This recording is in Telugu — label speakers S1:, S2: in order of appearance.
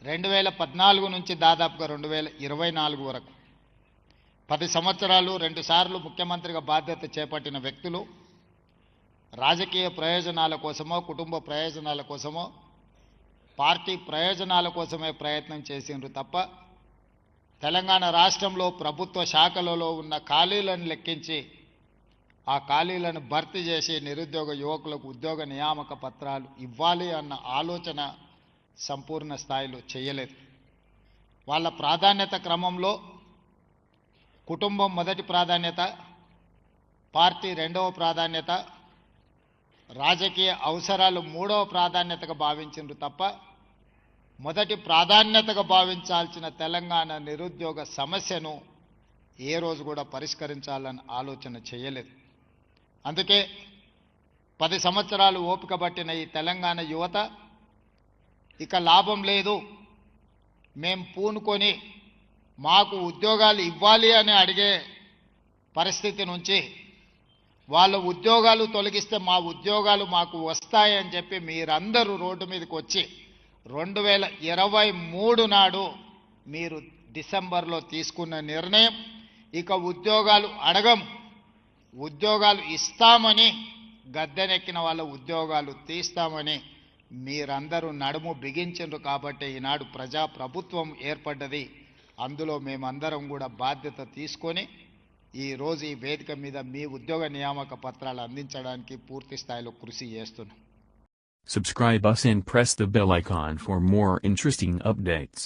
S1: 2014 నుంచి దాదాపుగా 2024 వరకు 10 సంవత్సరాలు 2 సార్లు ముఖ్యమంత్రిగా బాధ్యత చేపట్టిన వ్యక్తులు రాజకీయ ప్రయోజనాల కోసమో కుటుంబ ప్రయోజనాల కోసమో పార్టీ ప్రయోజనాల కోసమే ప్రయత్నం చేసిండ్రు తప్ప తెలంగాణ రాష్ట్రంలో ప్రభుత్వ శాఖలలో ఉన్న ఖాళీలను లెక్కించి ఆ ఖాళీలను భర్తీ చేసి నిరుద్యోగ యువకులకు ఉద్యోగ నియామక పత్రాలు ఇవ్వాలి అన్న ఆలోచన సంపూర్ణ స్థాయిలో చేయలేదు. వాళ్ళ ప్రాధాన్యత క్రమంలో కుటుంబం మొదటి ప్రాధాన్యత, పార్టీ రెండవ ప్రాధాన్యత, రాజకీయ అవసరాలు మూడవ ప్రాధాన్యతగా భావించిండ్రు తప్ప మొదటి ప్రాధాన్యతగా భావించాల్సిన తెలంగాణ నిరుద్యోగ సమస్యను ఏ రోజు కూడా పరిష్కరించాలని ఆలోచన చేయలేదు. అందుకే 10 సంవత్సరాలు ఓపిక పట్టిన ఈ తెలంగాణ యువత ఇక లాభం లేదు, మేం పూనుకొని మాకు ఉద్యోగాలు ఇవ్వాలి అని అడిగే పరిస్థితి నుంచి వాళ్ళ ఉద్యోగాలు తొలగిస్తే మా ఉద్యోగాలు మాకు వస్తాయని చెప్పి మీరందరూ రోడ్డు మీదకి వచ్చి 2023 నాడు మీరు డిసెంబర్లో తీసుకున్న నిర్ణయం ఇక ఉద్యోగాలు అడగం, ఉద్యోగాలు ఇస్తామని గద్దెనెక్కిన వాళ్ళ ఉద్యోగాలు తీస్తామని మీరందరూ నడుము బిగించండ్రు. కాబట్టి ఈనాడు ప్రజాప్రభుత్వం ఏర్పడ్డది. అందులో మేమందరం కూడా బాధ్యత తీసుకొని ఈరోజు ఈ వేదిక మీద మీ ఉద్యోగ నియామక పత్రాలు అందించడానికి పూర్తి స్థాయిలో కృషి చేస్తున్నాం.
S2: Subscribe us and press the bell icon for more interesting updates.